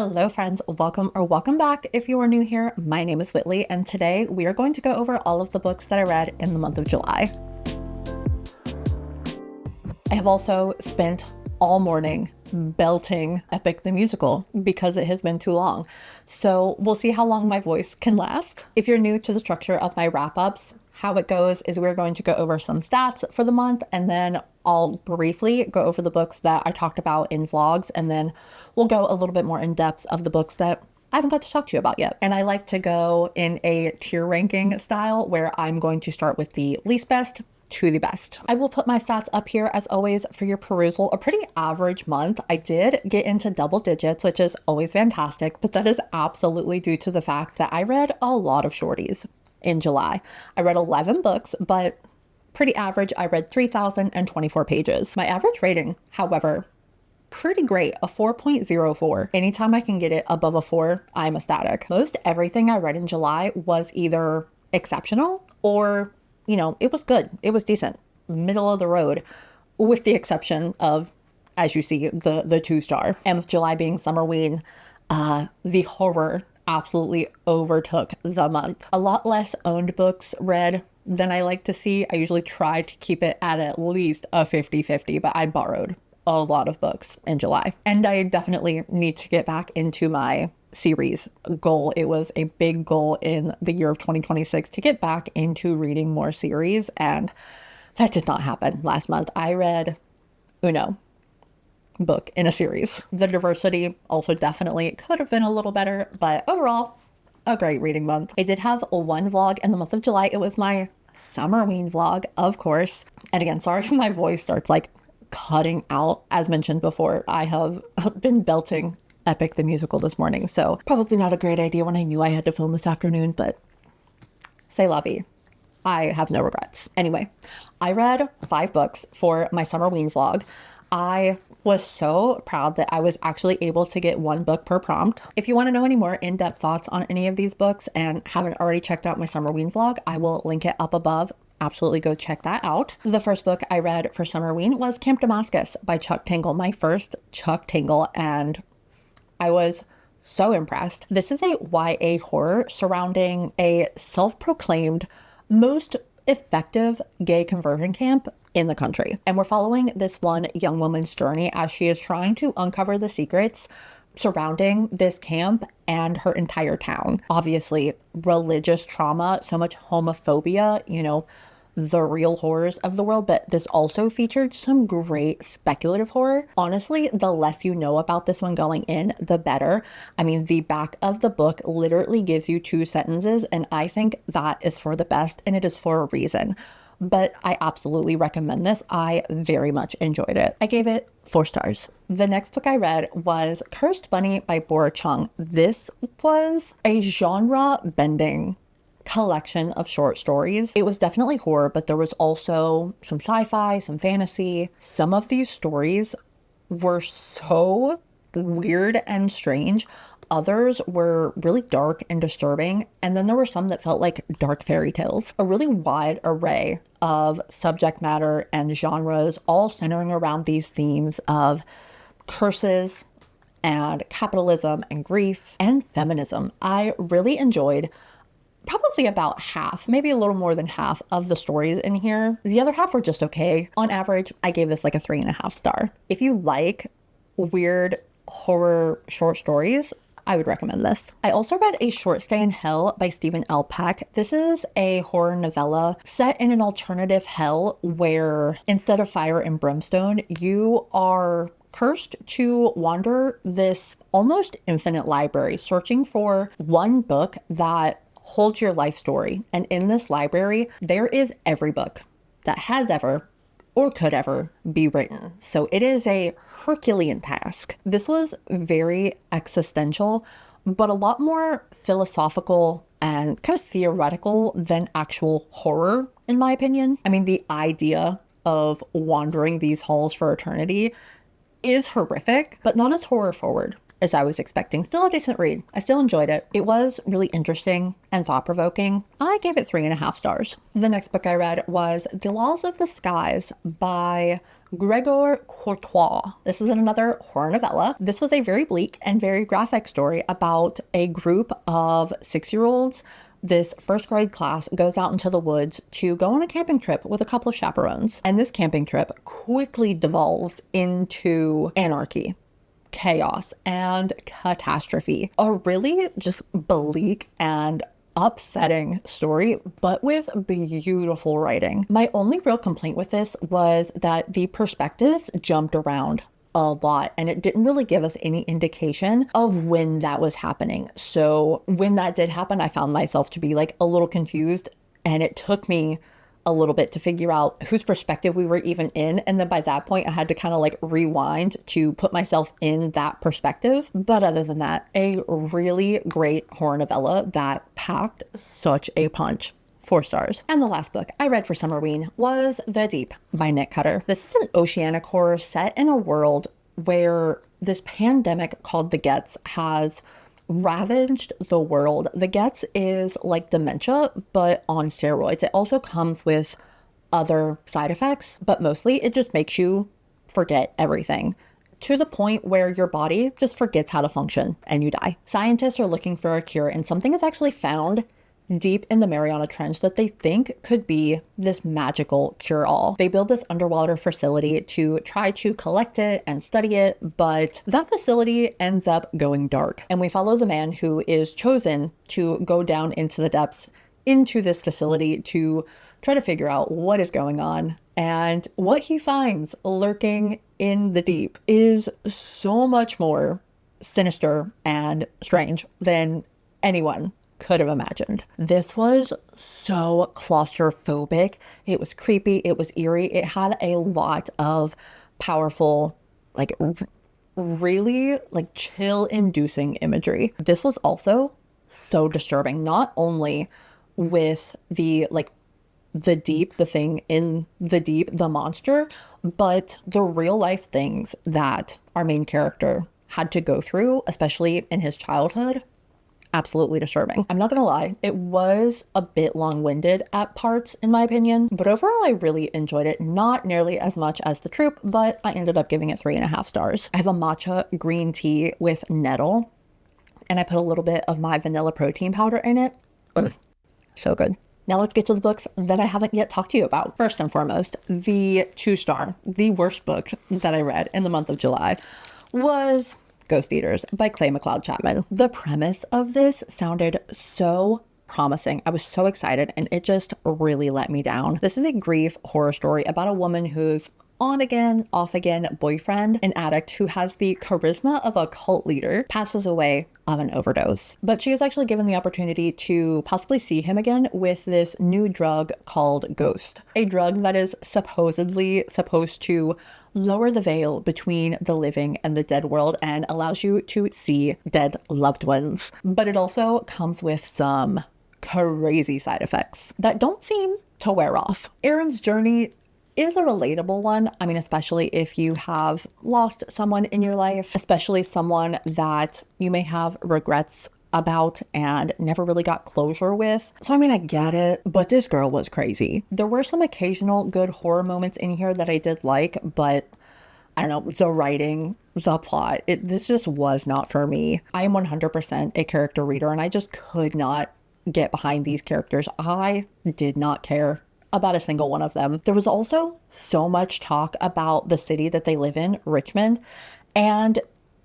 Hello friends, welcome back. If you are new here, my name is Whitley and today we are going to go over all of the books that I read in the month of July. I have also spent all morning belting Epic the Musical because it has been too long. So we'll see how long my voice can last. If you're new to the structure of my wrap-ups, how it goes is we're going to go over some stats for the month and then I'll briefly go over the books that I talked about in vlogs, and then we'll go a little bit more in depth of the books that I haven't got to talk to you about yet. And I like to go in a tier ranking style where I'm going to start with the least best to the best. I will put my stats up here as always for your perusal. A pretty average month. I did get into double digits, which is always fantastic, but that is absolutely due to the fact that I read a lot of shorties in July. I read 11 books, but pretty average. I read 3,024 pages. My average rating, however, pretty great, a 4.04. Anytime I can get it above a 4, I'm ecstatic. Most everything I read in July was either exceptional or, it was good. It was decent, middle of the road, with the exception of, as you see, the 2-star. And with July being Summerween, the horror absolutely overtook the month. A lot less owned books read than I like to see. I usually try to keep it at least a 50-50, but I borrowed a lot of books in July. And I definitely need to get back into my series goal. It was a big goal in the year of 2026 to get back into reading more series, and that did not happen last month. I read Uno book in a series. The diversity also definitely could have been a little better, but overall, a great reading month. I did have one vlog in the month of July. It was my Summerween vlog, of course. And again, sorry if my voice starts cutting out. As mentioned before, I have been belting Epic the Musical this morning, so probably not a great idea when I knew I had to film this afternoon, but c'est la vie. I have no regrets. Anyway, I read 5 books for my Summerween vlog. I was so proud that I was actually able to get 1 book per prompt. If you want to know any more in-depth thoughts on any of these books and haven't already checked out my Summerween vlog, I will link it up above. Absolutely go check that out. The first book I read for Summerween was Camp Damascus by Chuck Tingle, my first Chuck Tingle, and I was so impressed. This is a YA horror surrounding a self-proclaimed most effective gay conversion camp in the country. And we're following this one young woman's journey as she is trying to uncover the secrets surrounding this camp and her entire town. Obviously, religious trauma, so much homophobia, the real horrors of the world, but this also featured some great speculative horror. Honestly, the less you know about this one going in, the better. I mean, the back of the book literally gives you 2 sentences, and I think that is for the best, and it is for a reason. But I absolutely recommend this. I very much enjoyed it. I gave it 4 stars. The next book I read was Cursed Bunny by Bora Chung. This was a genre-bending collection of short stories. It was definitely horror, but there was also some sci-fi, some fantasy. Some of these stories were so weird and strange. Others were really dark and disturbing, and then there were some that felt like dark fairy tales. A really wide array of subject matter and genres, all centering around these themes of curses and capitalism and grief and feminism. I really enjoyed probably about half, maybe a little more than half of the stories in here. The other half were just okay. On average, I gave this a 3.5 star. If you like weird horror short stories, I would recommend this. I also read A Short Stay in Hell by Stephen L. Peck. This is a horror novella set in an alternative hell where instead of fire and brimstone, you are cursed to wander this almost infinite library, searching for one book that holds your life story. And in this library, there is every book that has ever or could ever be written. So it is a Herculean task. This was very existential, but a lot more philosophical and kind of theoretical than actual horror, in my opinion. I mean, the idea of wandering these halls for eternity is horrific, but not as horror forward as I was expecting. Still a decent read. I still enjoyed it. It was really interesting and thought-provoking. I gave it 3.5 stars. The next book I read was The Laws of the Skies by Gregor Courtois. This is another horror novella. This was a very bleak and very graphic story about a group of 6-year-olds. This first grade class goes out into the woods to go on a camping trip with a couple of chaperones. And this camping trip quickly devolves into anarchy, chaos, and catastrophe. A really just bleak and upsetting story, but with beautiful writing. My only real complaint with this was that the perspectives jumped around a lot, and it didn't really give us any indication of when that was happening. So when that did happen, I found myself to be like a little confused, and it took me a little bit to figure out whose perspective we were even in. And then by that point, I had to kind of like rewind to put myself in that perspective. But other than that, a really great horror novella that packed such a punch. 4 stars. And the last book I read for Summerween was The Deep by Nick Cutter. This is an oceanic horror set in a world where this pandemic called the Gets has ravaged the world. The Gets is like dementia, but on steroids. It also comes with other side effects, but mostly it just makes you forget everything, to the point where your body just forgets how to function and you die. Scientists are looking for a cure, and something is actually found deep in the Mariana Trench that they think could be this magical cure-all. They build this underwater facility to try to collect it and study it, but that facility ends up going dark. And we follow the man who is chosen to go down into the depths into this facility to try to figure out what is going on. And what he finds lurking in the deep is so much more sinister and strange than anyone could have imagined. This was so claustrophobic. It was creepy. It was eerie. It had a lot of powerful, like really like chill inducing imagery. This was also so disturbing, not only with the deep, the thing in the deep, the monster, but the real life things that our main character had to go through, especially in his childhood. Absolutely disturbing. I'm not gonna lie, it was a bit long-winded at parts in my opinion, but overall I really enjoyed it. Not nearly as much as The Troop, but I ended up giving it 3.5 stars. I have a matcha green tea with nettle, and I put a little bit of my vanilla protein powder in it. Ugh, so good. Now let's get to the books that I haven't yet talked to you about. First and foremost, the 2-star, the worst book that I read in the month of July was Ghost Eaters by Clay McLeod Chapman. The premise of this sounded so promising. I was so excited, and it just really let me down. This is a grief horror story about a woman who's on again, off again boyfriend, an addict who has the charisma of a cult leader, passes away of an overdose. But she is actually given the opportunity to possibly see him again with this new drug called Ghost, a drug that is supposedly supposed to lower the veil between the living and the dead world and allows you to see dead loved ones. But it also comes with some crazy side effects that don't seem to wear off. Erin's journey is a relatable one. I mean, especially if you have lost someone in your life, especially someone that you may have regrets about and never really got closure with. So I mean, I get it, but this girl was crazy. There were some occasional good horror moments in here that I did like, but I don't know, the writing, the plot, this just was not for me. I am 100% a character reader, and I just could not get behind these characters. I did not care about a single one of them. There was also so much talk about the city that they live in, Richmond, and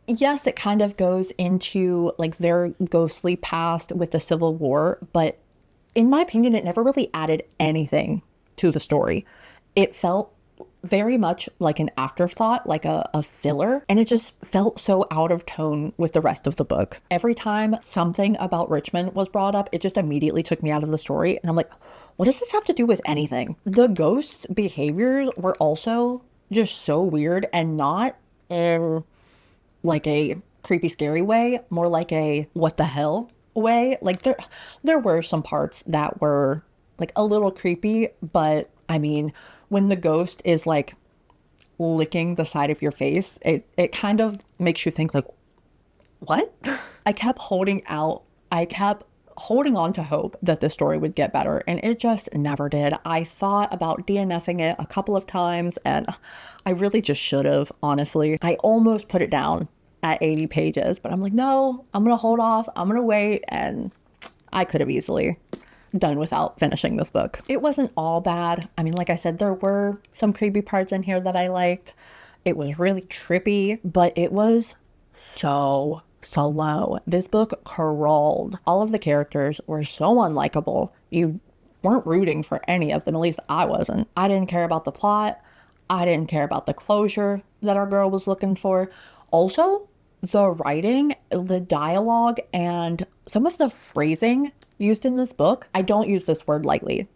yes, it kind of goes into like their ghostly past with the Civil War, but in my opinion, it never really added anything to the story. It felt very much like an afterthought, like a filler, and it just felt so out of tone with the rest of the book. Every time something about Richmond was brought up, it just immediately took me out of the story, and I'm like, what does this have to do with anything? The ghosts' behaviors were also just so weird, and not in like a creepy, scary way, more like a what the hell way. Like there were some parts that were like a little creepy, but I mean, when the ghost is like licking the side of your face, it kind of makes you think like, what? I kept holding on to hope that the story would get better, and it just never did. I thought about DNFing it a couple of times, and I really just should have, honestly. I almost put it down at 80 pages, but I'm like, no, I'm gonna hold off, I'm gonna wait, and I could have easily done without finishing this book. It wasn't all bad. I mean, like I said, there were some creepy parts in here that I liked. It was really trippy, but it was so slow. This book crawled. All of the characters were so unlikable. You weren't rooting for any of them, at least I wasn't. I didn't care about the plot. I didn't care about the closure that our girl was looking for. Also, the writing, the dialogue, and some of the phrasing used in this book, I don't use this word lightly,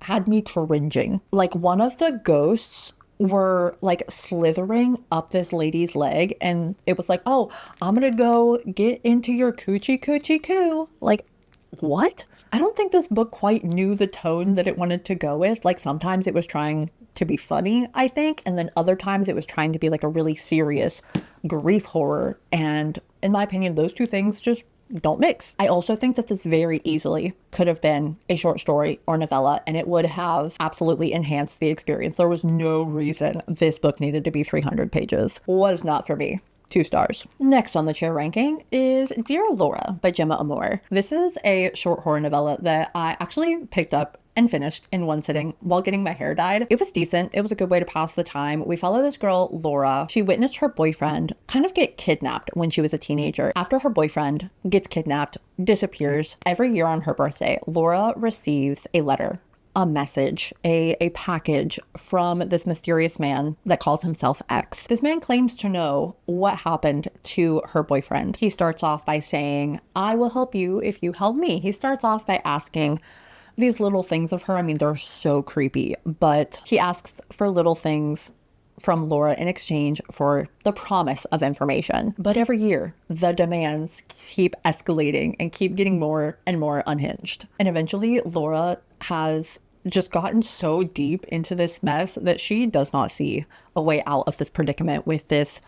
had me cringing. Like, one of the ghosts were like slithering up this lady's leg, and it was like, oh, I'm gonna go get into your coochie coochie coo. Like, what? I don't think this book quite knew the tone that it wanted to go with. Like, sometimes it was trying to be funny, I think, and then other times it was trying to be like a really serious grief horror, and in my opinion, those two things just don't mix. I also think that this very easily could have been a short story or novella, and it would have absolutely enhanced the experience. There was no reason this book needed to be 300 pages. Was not for me. 2 stars. Next on the cheer ranking is Dear Laura by Gemma Amor. This is a short horror novella that I actually picked up and finished in one sitting while getting my hair dyed. It was decent. It was a good way to pass the time. We follow this girl, Laura. She witnessed her boyfriend kind of get kidnapped when she was a teenager. After her boyfriend gets kidnapped, disappears, every year on her birthday, Laura receives a letter, a message, a package from this mysterious man that calls himself X. This man claims to know what happened to her boyfriend. He starts off by saying, I will help you if you help me. He starts off by asking these little things of her. I mean, they're so creepy, but he asks for little things from Laura in exchange for the promise of information. But every year, the demands keep escalating and keep getting more and more unhinged. And eventually, Laura has just gotten so deep into this mess that she does not see a way out of this predicament with this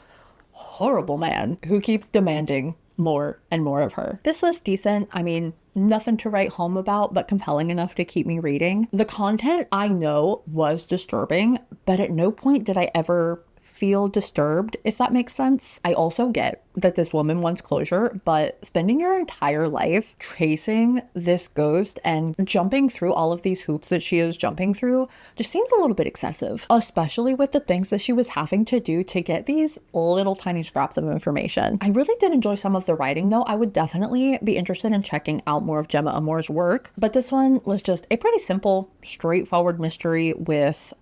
horrible man who keeps demanding more and more of her. This was decent. I mean, nothing to write home about, but compelling enough to keep me reading. The content, I know, was disturbing, but at no point did I ever feel disturbed, if that makes sense. I also get that this woman wants closure, but spending your entire life chasing this ghost and jumping through all of these hoops that she is jumping through just seems a little bit excessive, especially with the things that she was having to do to get these little tiny scraps of information. I really did enjoy some of the writing, though. I would definitely be interested in checking out more of Gemma Amor's work, but this one was just a pretty simple, straightforward mystery with,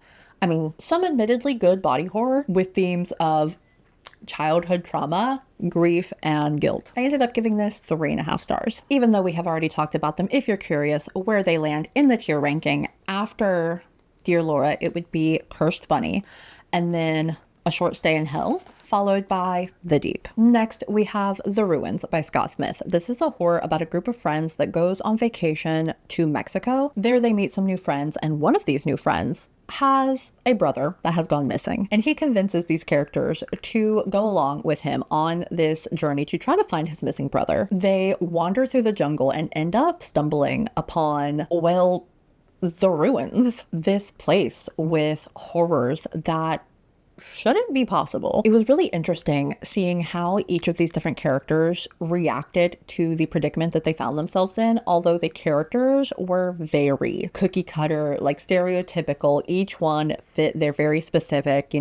I mean, some admittedly good body horror with themes of childhood trauma, grief, and guilt. I ended up giving this 3.5 stars, even though we have already talked about them. If you're curious where they land in the tier ranking, after Dear Laura, it would be Cursed Bunny, and then A Short Stay in Hell, followed by The Deep. Next, we have The Ruins by Scott Smith. This is a horror about a group of friends that goes on vacation to Mexico. There they meet some new friends, and one of these new friends has a brother that has gone missing, and he convinces these characters to go along with him on this journey to try to find his missing brother. They wander through the jungle and end up stumbling upon, well, the ruins, this place with horrors that shouldn't be possible. It was really interesting seeing how each of these different characters reacted to the predicament that they found themselves in, although the characters were very cookie cutter, like stereotypical. Each one fit their very specific,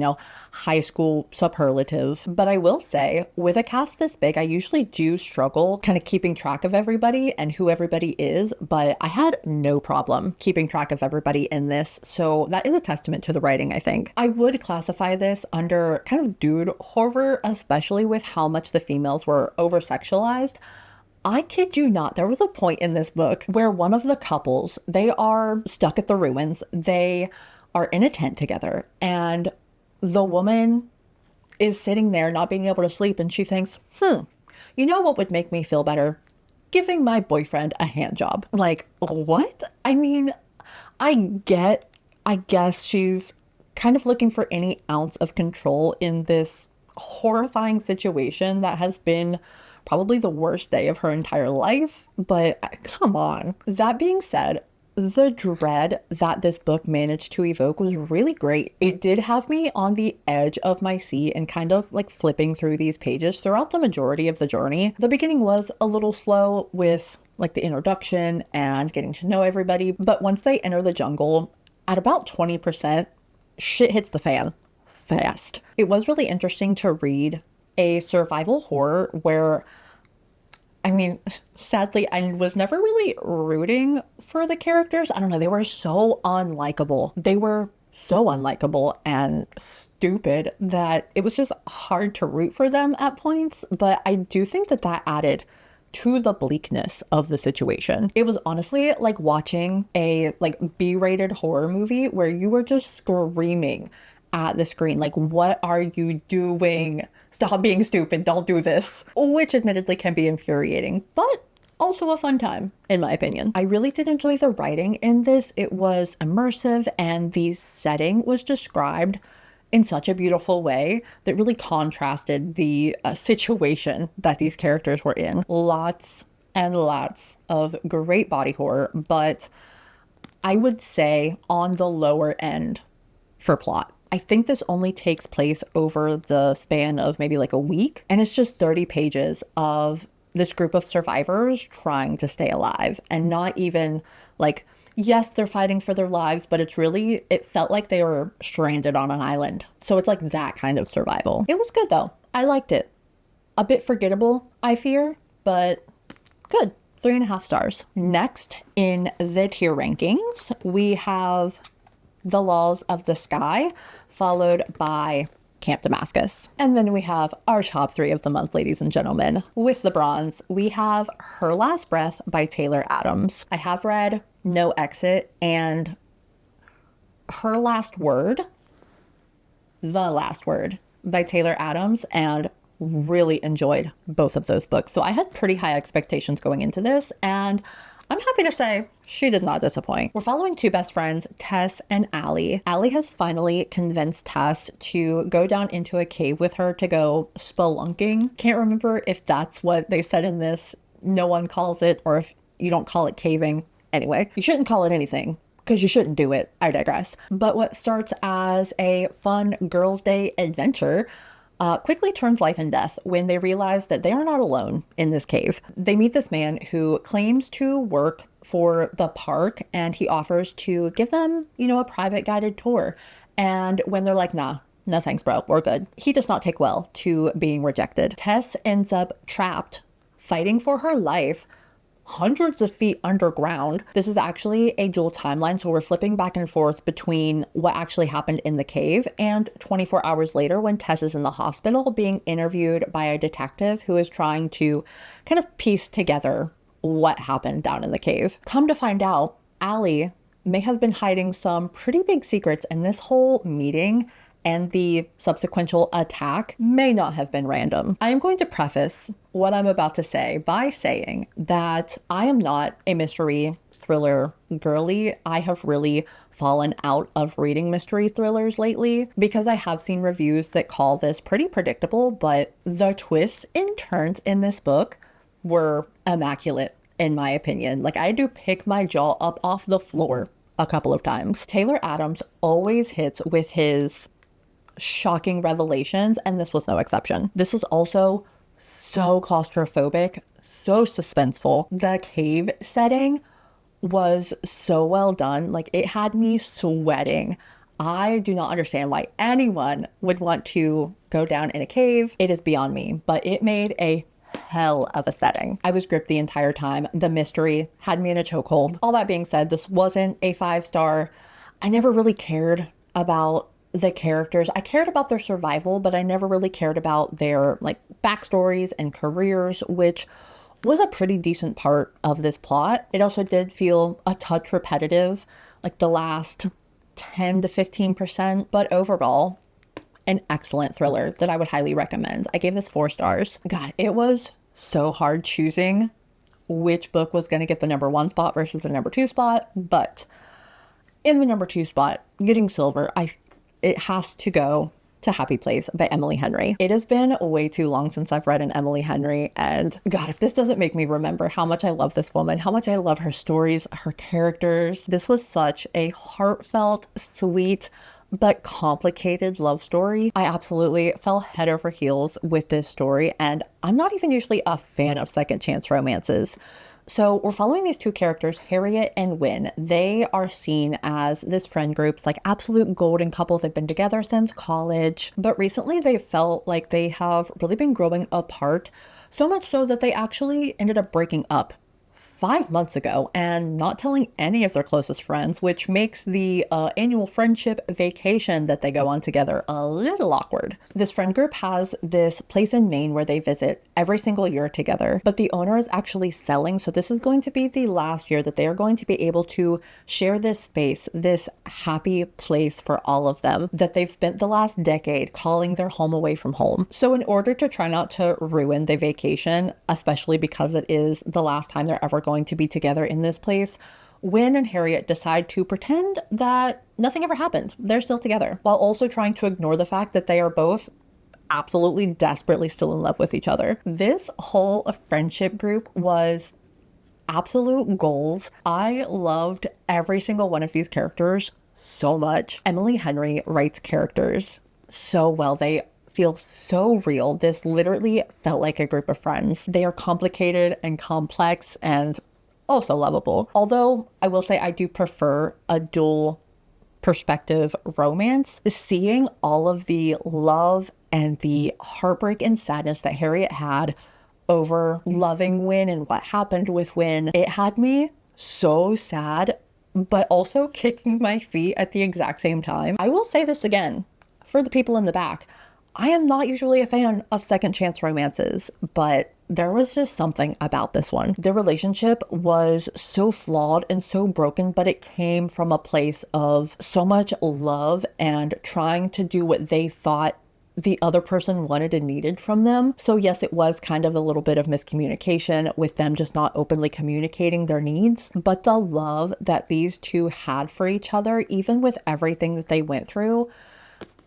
high school superlatives. But I will say, with a cast this big, I usually do struggle kind of keeping track of everybody and who everybody is, but I had no problem keeping track of everybody in this. So that is a testament to the writing, I think. I would classify this under kind of dude horror, especially with how much the females were over-sexualized. I kid you not, there was a point in this book where one of the couples, they are stuck at the ruins. They are in a tent together, and the woman is sitting there not being able to sleep, and she thinks, you know what would make me feel better? Giving my boyfriend a hand job. Like, what? I mean, I guess she's kind of looking for any ounce of control in this horrifying situation that has been probably the worst day of her entire life. But come on. That being said, the dread that this book managed to evoke was really great. It did have me on the edge of my seat and kind of like flipping through these pages throughout the majority of the journey. The beginning was a little slow with like the introduction and getting to know everybody, but once they enter the jungle, at about 20%, shit hits the fan fast. It was really interesting to read a survival horror where, I mean, sadly, I was never really rooting for the characters. I don't know, they were so unlikable. They were so unlikable and stupid that it was just hard to root for them at points. But I do think that that added to the bleakness of the situation. It was honestly like watching a like B-rated horror movie where you were just screaming at the screen, like, what are you doing? Stop being stupid, don't do this. Which admittedly can be infuriating, but also a fun time, in my opinion. I really did enjoy the writing in this. It was immersive and the setting was described in such a beautiful way that really contrasted the situation that these characters were in. Lots and lots of great body horror, but I would say on the lower end for plot. I think this only takes place over the span of maybe like a week, and it's just 30 pages of this group of survivors trying to stay alive, and not even like, yes, they're fighting for their lives, but it felt like they were stranded on an island. So it's like that kind of survival. It was good though. I liked it. A bit forgettable, I fear, but good. 3.5 stars. Next in the tier rankings, we have The Laws of the Sky, followed by Camp Damascus. And then we have our top 3 of the month, ladies and gentlemen. With the bronze, we have Her Last Breath by Taylor Adams. I have read No Exit and Her Last Word, The Last Word by Taylor Adams, and really enjoyed both of those books. So I had pretty high expectations going into this, and I'm happy to say she did not disappoint. We're following 2 best friends, Tess and Allie. Allie has finally convinced Tess to go down into a cave with her to go spelunking. Can't remember if that's what they said in this. No one calls it, or if you don't call it caving. Anyway, you shouldn't call it anything because you shouldn't do it. I digress. But what starts as a fun girls' day adventure quickly turns life and death when they realize that they are not alone in this cave. They meet this man who claims to work for the park, and he offers to give them, a private guided tour. And when they're like, nah, no thanks, bro, we're good, he does not take well to being rejected. Tess ends up trapped, fighting for her life, hundreds of feet underground. This is actually a dual timeline, so we're flipping back and forth between what actually happened in the cave and 24 hours later when Tess is in the hospital being interviewed by a detective who is trying to kind of piece together what happened down in the cave. Come to find out, Allie may have been hiding some pretty big secrets, and this whole meeting and the subsequent attack may not have been random. I am going to preface what I'm about to say by saying that I am not a mystery thriller girly. I have really fallen out of reading mystery thrillers lately because I have seen reviews that call this pretty predictable, but the twists and turns in this book were immaculate in my opinion. Like, I had to pick my jaw up off the floor a couple of times. Taylor Adams always hits with his shocking revelations, and this was no exception. This was also so claustrophobic, so suspenseful. The cave setting was so well done. Like, it had me sweating. I do not understand why anyone would want to go down in a cave. It is beyond me, but it made a hell of a setting. I was gripped the entire time. The mystery had me in a chokehold. All that being said, this wasn't a 5-star. I never really cared about the characters. I cared about their survival, but I never really cared about their backstories and careers, which was a pretty decent part of this plot. It also did feel a touch repetitive, like the last 10 to 15%, but overall, an excellent thriller that I would highly recommend. I gave this 4 stars. God, it was so hard choosing which book was going to get the number 1 spot versus the number 2 spot, but in the number 2 spot, getting silver, it has to go to Happy Place by Emily Henry. It has been way too long since I've read an Emily Henry, and God, if this doesn't make me remember how much I love this woman, how much I love her stories, her characters. This was such a heartfelt, sweet, but complicated love story. I absolutely fell head over heels with this story, and I'm not even usually a fan of second chance romances. So we're following these two characters, Harriet and Wynne. They are seen as this friend group's like absolute golden couple. They've been together since college, but recently they felt like they have really been growing apart, so much so that they actually ended up breaking up 5 months ago and not telling any of their closest friends, which makes the annual friendship vacation that they go on together a little awkward. This friend group has this place in Maine where they visit every single year together, but the owner is actually selling, so this is going to be the last year that they are going to be able to share this space, this happy place for all of them that they've spent the last decade calling their home away from home. So in order to try not to ruin the vacation, especially because it is the last time they're ever going to be together in this place, Wynne and Harriet decide to pretend that nothing ever happened. They're still together, while also trying to ignore the fact that they are both absolutely desperately still in love with each other. This whole friendship group was absolute goals. I loved every single one of these characters so much. Emily Henry writes characters so well. They feel so real. This literally felt like a group of friends. They are complicated and complex and also lovable. Although I will say I do prefer a dual perspective romance. Seeing all of the love and the heartbreak and sadness that Harriet had over loving Wynne and what happened with Wynne, it had me so sad, but also kicking my feet at the exact same time. I will say this again for the people in the back. I am not usually a fan of second chance romances, but there was just something about this one. The relationship was so flawed and so broken, but it came from a place of so much love and trying to do what they thought the other person wanted and needed from them. So yes, it was kind of a little bit of miscommunication with them just not openly communicating their needs, but the love that these two had for each other, even with everything that they went through,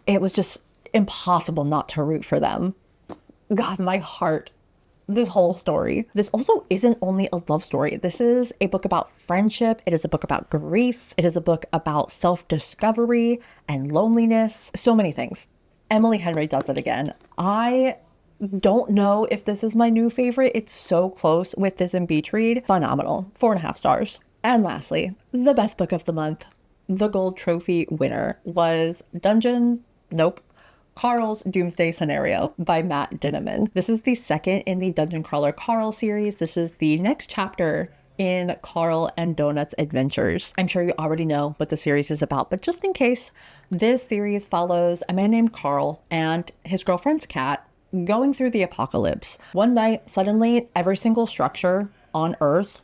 it was just impossible not to root for them. God, my heart, this whole story. This also isn't only a love story. This is a book about friendship. It is a book about grief. It is a book about self-discovery and loneliness. So many things. Emily Henry does it again. I don't know if this is my new favorite. It's so close with this and Beach Read. Phenomenal. 4.5 stars. And lastly, the best book of the month, the gold trophy winner, was Carl's Doomsday Scenario by Matt Dinniman. This is the second in the Dungeon Crawler Carl series. This is the next chapter in Carl and Donut's adventures. I'm sure you already know what the series is about, but just in case, this series follows a man named Carl and his girlfriend's cat going through the apocalypse. One night, suddenly, every single structure on Earth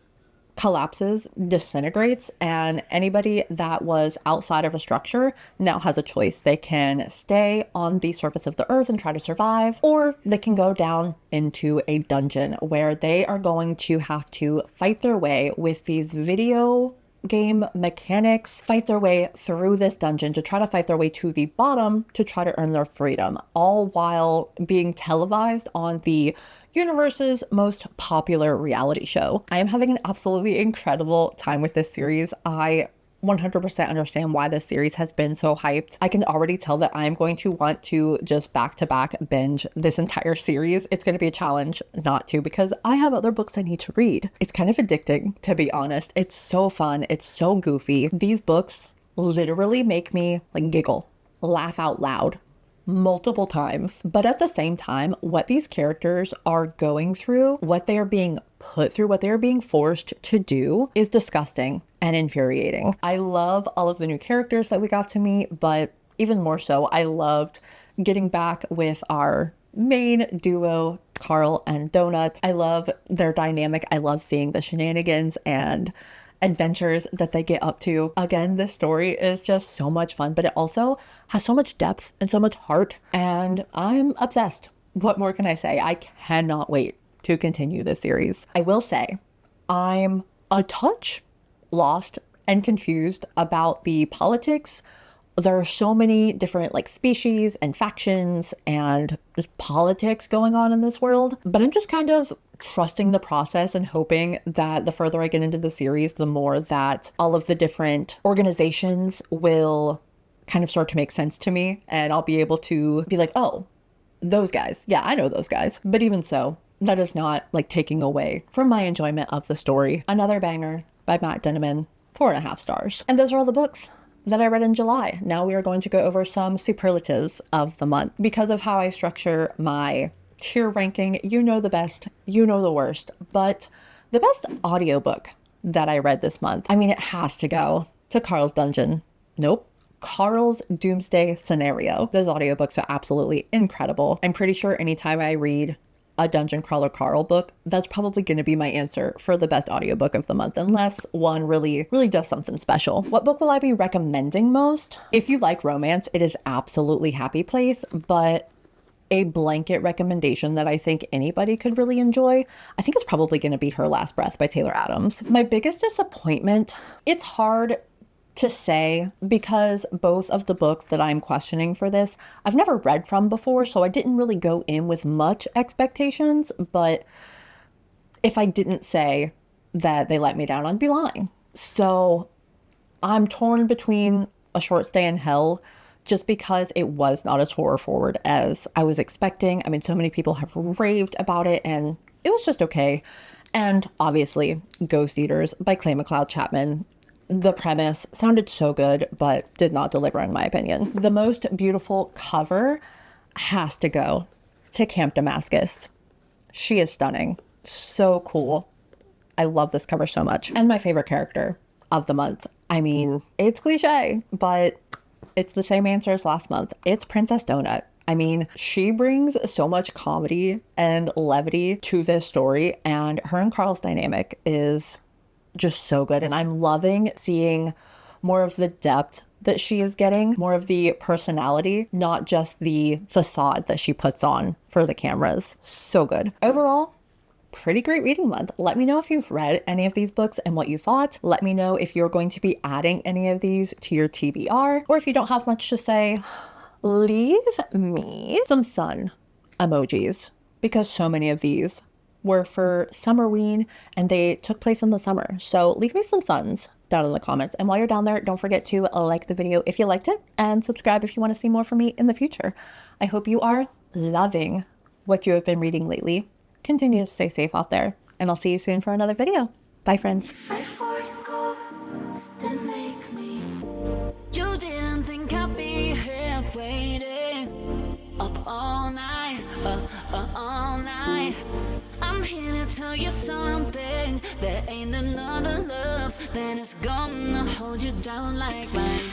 collapses, disintegrates, and anybody that was outside of a structure now has a choice. They can stay on the surface of the earth and try to survive, or they can go down into a dungeon where they are going to have to fight their way with these video game mechanics, fight their way through this dungeon to try to fight their way to the bottom to try to earn their freedom, all while being televised on the universe's most popular reality show. I am having an absolutely incredible time with this series. I 100% understand why this series has been so hyped. I can already tell that I'm going to want to just back-to-back binge this entire series. It's going to be a challenge not to, because I have other books I need to read. It's kind of addicting, to be honest. It's so fun. It's so goofy. These books literally make me like giggle, laugh out loud multiple times. But at the same time, what these characters are going through, what they are being put through, what they are being forced to do is disgusting and infuriating. I love all of the new characters that we got to meet, but even more so, I loved getting back with our main duo, Carl and Donut. I love their dynamic. I love seeing the shenanigans and adventures that they get up to. Again, this story is just so much fun, but it also has so much depth and so much heart, and I'm obsessed. What more can I say? I cannot wait to continue this series. I will say I'm a touch lost and confused about the politics there are so many different like species and factions and just politics going on in this world, but I'm just kind of trusting the process and hoping that the further I get into the series, the more that all of the different organizations will kind of start to make sense to me, and I'll be able to be like, oh, those guys. Yeah, I know those guys. But even so, that is not like taking away from my enjoyment of the story. Another banger by Matt Dinniman, 4.5 stars. And those are all the books that I read in July. Now we are going to go over some superlatives of the month. Because of how I structure my tier ranking, you know the best, you know the worst, but the best audiobook that I read this month, I mean, it has to go to Carl's Dungeon. Nope. Carl's Doomsday Scenario. Those audiobooks are absolutely incredible. I'm pretty sure anytime I read a Dungeon Crawler Carl book, that's probably going to be my answer for the best audiobook of the month, unless one really does something special. What book will I be recommending most? If you like romance, it is absolutely Happy Place, but a blanket recommendation that I think anybody could really enjoy, I think it's probably going to be Her Last Breath by Taylor Adams. My biggest disappointment, it's hard to say because both of the books that I'm questioning for this, I've never read from before, so I didn't really go in with much expectations, but if I didn't say that they let me down, I'd be lying. So I'm torn between A Short Stay in Hell, just because it was not as horror forward as I was expecting. I mean, so many people have raved about it and it was just okay. And obviously Ghost Eaters by Clay McLeod Chapman. The premise sounded so good, but did not deliver in my opinion. The most beautiful cover has to go to Camp Damascus. She is stunning. So cool. I love this cover so much. And my favorite character of the month. I mean, it's cliche, but it's the same answer as last month. It's Princess Donut. I mean, she brings so much comedy and levity to this story, and her and Carl's dynamic is just so good. And I'm loving seeing more of the depth that she is getting, more of the personality, not just the facade that she puts on for the cameras. So good. Overall, pretty great reading month. Let me know if you've read any of these books and what you thought. Let me know if you're going to be adding any of these to your TBR, or if you don't have much to say, leave me some sun emojis, because so many of these were for Summerween and they took place in the summer. So leave me some suns down in the comments. And while you're down there, don't forget to like the video if you liked it and subscribe if you want to see more from me in the future. I hope you are loving what you have been reading lately. Continue to stay safe out there, and I'll see you soon for another video. Bye, friends. Fight for your goal, then make me. You didn't think I'd be here waiting up all night, all night. I'm here to tell you something. There ain't another love that is gonna hold you down like mine.